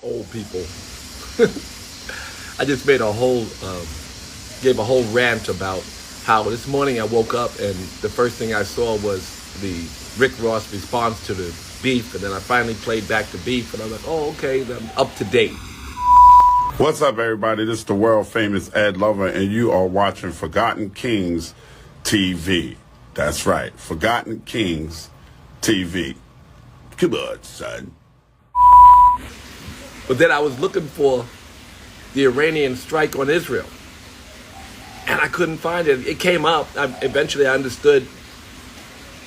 old people. I just made gave a whole rant about how this morning I woke up and the first thing I saw was the Rick Ross response to the beef, and then I finally played back the beef, and I was like, oh, okay, I'm up to date. What's up, everybody? This is the world famous Ed Lover, and you are watching Forgotten Kings TV. That's right, Forgotten Kings TV. Come on, son. But then I was looking for the Iranian strike on Israel, and I couldn't find it. It came up. Eventually I understood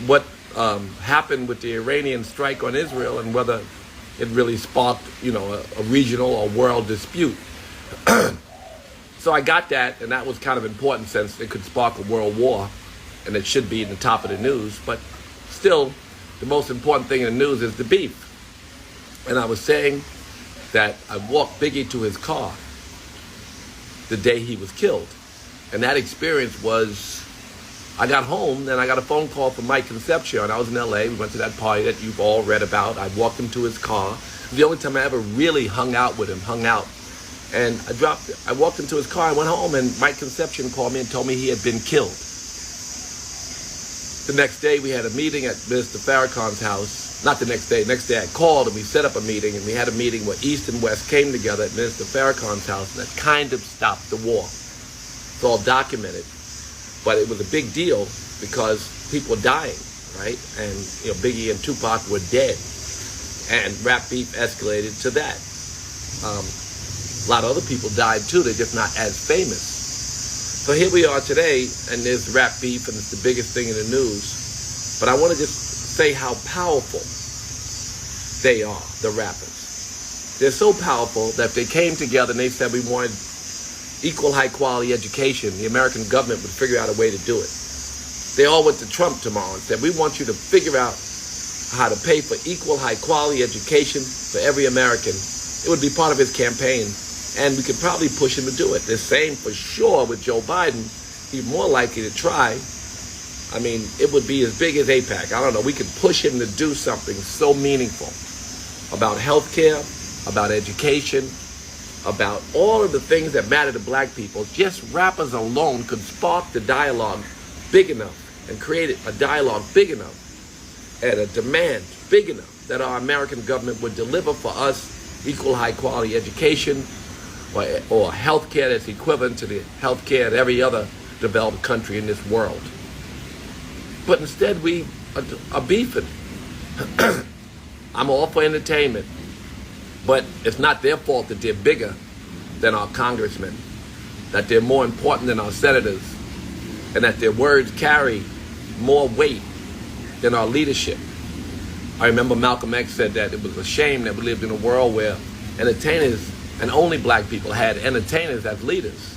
what happened with the Iranian strike on Israel and whether it really sparked, a regional or world dispute. So I got that, and that was kind of important since it could spark a world war, and it should be in the top of the news. But still, the most important thing in the news is the beef. And I was saying that I walked Biggie to his car the day he was killed. And that experience was, I got home and I got a phone call from Mike Concepcion. I was in LA. We went to that party that you've all read about. I walked him to his car. The only time I ever really hung out with him. And I walked him to his car. I went home and Mike Concepcion called me and told me he had been killed. The next day we had a meeting at Mr. Farrakhan's house. Not the next day. Next day I called and we set up a meeting, and we had a meeting where East and West came together at Mr. Farrakhan's house, and that kind of stopped the war. It's all documented. But it was a big deal because people were dying, right? And Biggie and Tupac were dead. And rap beef escalated to that. A lot of other people died too. They're just not as famous. So here we are today, and there's rap beef, and it's the biggest thing in the news. But I want to just say how powerful they are, the rappers. They're so powerful that if they came together and they said we wanted equal high-quality education, the American government would figure out a way to do it. They all went to Trump tomorrow and said, we want you to figure out how to pay for equal high-quality education for every American. It would be part of his campaign, and we could probably push him to do it. The same for sure with Joe Biden. He's more likely to try. I mean, it would be as big as AIPAC. I don't know. We could push him to do something so meaningful about healthcare, about education, about all of the things that matter to black people. Just rappers alone could spark the dialogue big enough and create a dialogue big enough and a demand big enough that our American government would deliver for us equal high quality education or health care that's equivalent to the health care of every other developed country in this world. But instead we are beefing. I'm all for entertainment. But it's not their fault that they're bigger than our congressmen, that they're more important than our senators, and that their words carry more weight than our leadership. I remember Malcolm X said that it was a shame that we lived in a world where entertainers, and only black people, had entertainers as leaders.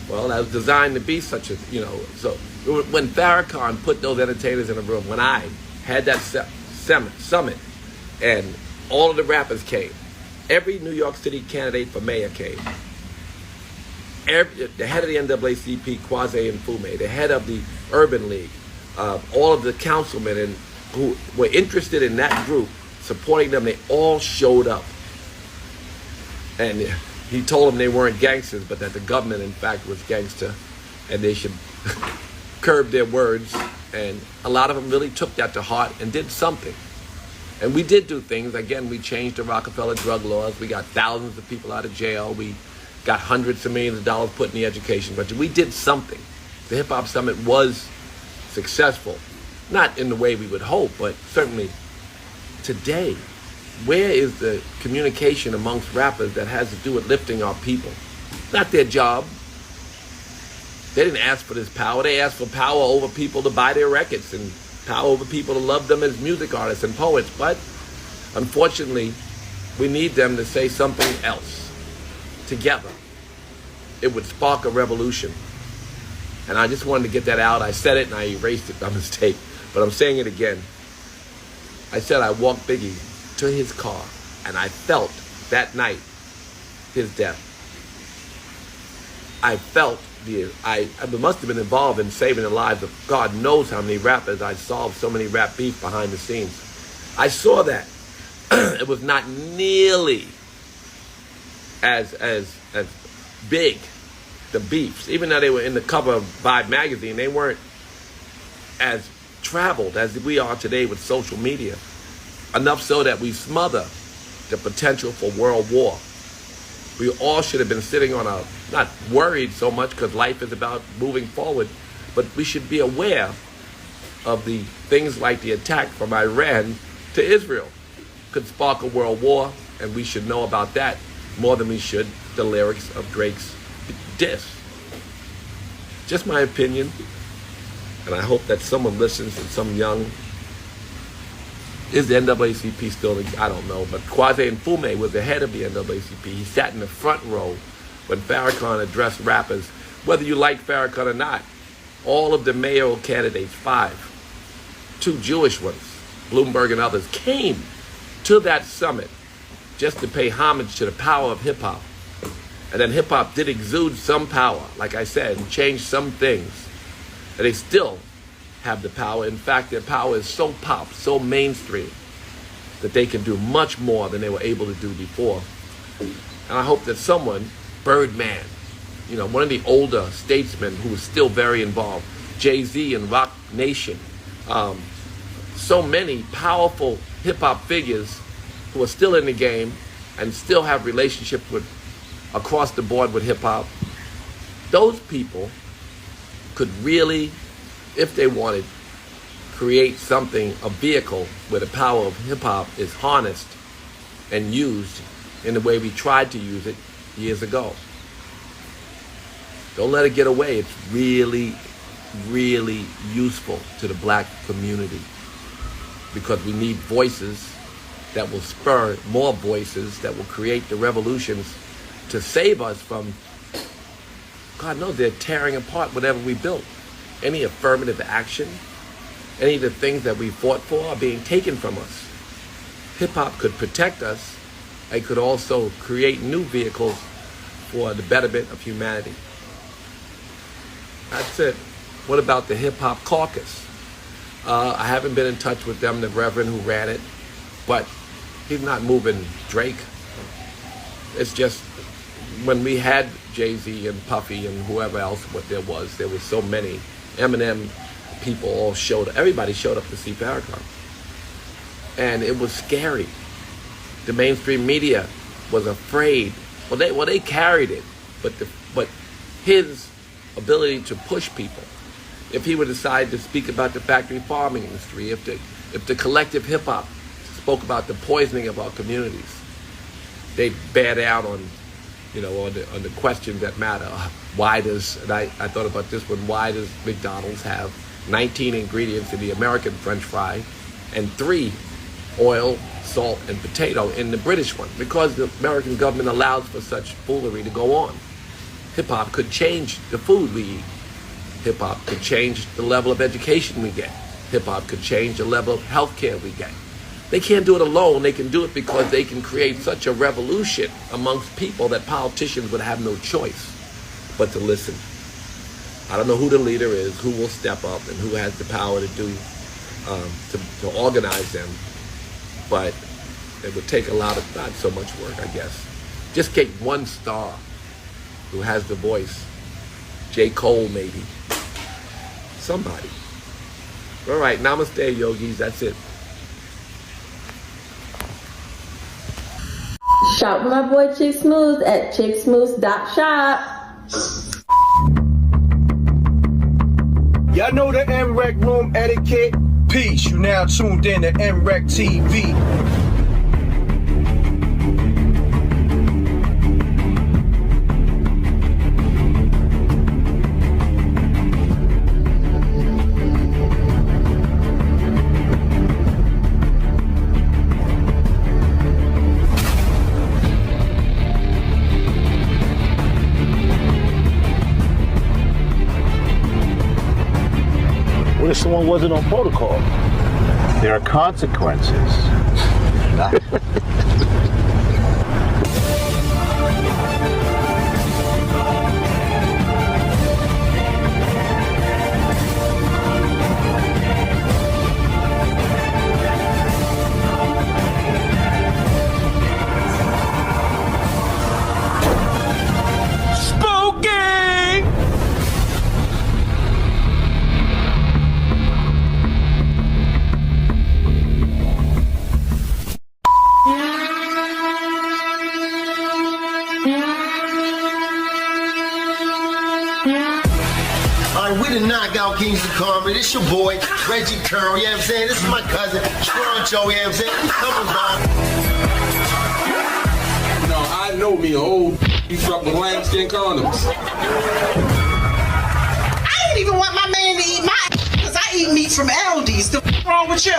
Well, that was designed to be such a, so when Farrakhan put those entertainers in a room, when I had that summit, and all of the rappers came. Every New York City candidate for mayor came. The head of the NAACP, Kwame Nkrumah, the head of the Urban League, all of the councilmen who were interested in that group, supporting them, they all showed up. And he told them they weren't gangsters, but that the government, in fact, was gangster, and they should curb their words. And a lot of them really took that to heart and did something. And we did do things. Again, we changed the Rockefeller drug laws. We got thousands of people out of jail. We got hundreds of millions of dollars put in the education budget. We did something. The Hip Hop Summit was successful. Not in the way we would hope, but certainly today, where is the communication amongst rappers that has to do with lifting our people? Not their job. They didn't ask for this power. They asked for power over people to buy their records and power over people to love them as music artists and poets. But unfortunately, we need them to say something else. Together, it would spark a revolution. And I just wanted to get that out. I said it and I erased it by mistake, but I'm saying it again. I said I walked Biggie to his car, and I felt that night his death. I felt I must have been involved in saving the lives of God knows how many rappers. I solved so many rap beef behind the scenes. I saw that. it was not nearly as big, the beefs. Even though they were in the cover of Vibe magazine, they weren't as traveled as we are today with social media. Enough so that we smother the potential for world war. We all should have been sitting on not worried so much because life is about moving forward, but we should be aware of the things like the attack from Iran to Israel could spark a world war, and we should know about that more than we should the lyrics of Drake's diss. Just my opinion, and I hope that someone listens and some young. Is the NAACP still? I don't know, but Kwame Nkrumah was the head of the NAACP. He sat in the front row when Farrakhan addressed rappers. Whether you like Farrakhan or not, all of the mayoral candidates, 2 Jewish ones, Bloomberg and others, came to that summit just to pay homage to the power of hip-hop. And then hip-hop did exude some power, like I said, and changed some things. And they still have the power. In fact, their power is so pop, so mainstream, that they can do much more than they were able to do before. And I hope that someone, Birdman, one of the older statesmen who is still very involved, Jay-Z and Rock Nation, so many powerful hip-hop figures who are still in the game and still have relationships with across the board with hip-hop. Those people could really, if they wanted, create something, a vehicle where the power of hip-hop is harnessed and used in the way we tried to use it years ago. Don't let it get away. It's really, really useful to the black community because we need voices that will spur more voices that will create the revolutions to save us from, God knows, they're tearing apart whatever we built. Any affirmative action, any of the things that we fought for are being taken from us. Hip-hop could protect us. It could also create new vehicles for the betterment of humanity. That's it. What about the Hip-Hop Caucus? I haven't been in touch with them, the reverend who ran it, but he's not moving Drake. It's just when we had Jay-Z and Puffy and whoever else what there was so many. Eminem people all showed up. Everybody showed up to see Farrakhan. And it was scary. The mainstream media was afraid. Well, they carried it, but his ability to push people, if he would decide to speak about the factory farming industry, if the collective hip hop spoke about the poisoning of our communities, they bear down on the questions that matter. Why does, and I thought about this one, why does McDonald's have 19 ingredients in the American French fry and 3 oil, salt, and potato in the British one? Because the American government allows for such foolery to go on. Hip-hop could change the food we eat. Hip-hop could change the level of education we get. Hip-hop could change the level of health care we get. They can't do it alone. They can do it because they can create such a revolution amongst people that politicians would have no choice but to listen. I don't know who the leader is, who will step up, and who has the power to do, to organize them. But it would take a lot of, not so much work, I guess. Just get one star who has the voice. J. Cole, maybe. Somebody. All right, namaste, yogis. That's it. Shop with my boy Chick Smooth at chicksmooth.shop. Y'all know the MREC room etiquette. Peace, you now tuned in to MREC TV. What if someone wasn't on protocol? There are consequences. We the Knockout Kings of Karma. This your boy, Reggie Curl, you know what I'm saying? This is my cousin, Stroncho, you know what I'm saying? Come on, No, I know me, old you fuck with lambskin condoms. I don't even want my man to eat my because I eat meat from Aldi's. The wrong with you?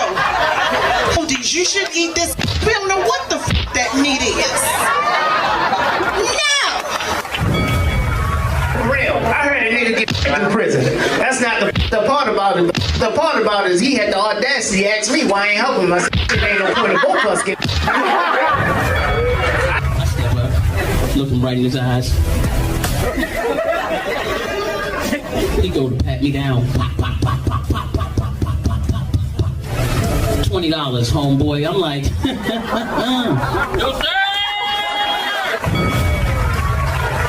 Aldi's, you should eat this. We don't know what the that meat is. No! Real. I heard a nigga get in prison. That's not the part about it. The part about it is he had the audacity to ask me why I ain't helping him. I said, it ain't no point in both of us getting. Look him right in his eyes. He go to pat me down. Pop, pop, pop, pop, pop, pop, pop, pop, pop, pop. $20, homeboy. I'm like, Yo, sir!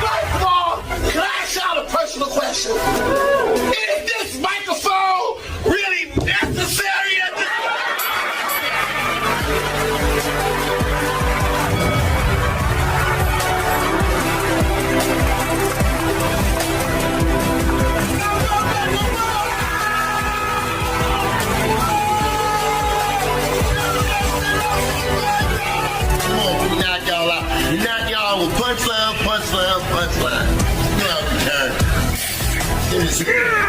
First of all, can I ask y'all a personal question? Is this microphone really necessary at this we knock y'all with punchline, punchline, punchline. You know, turn.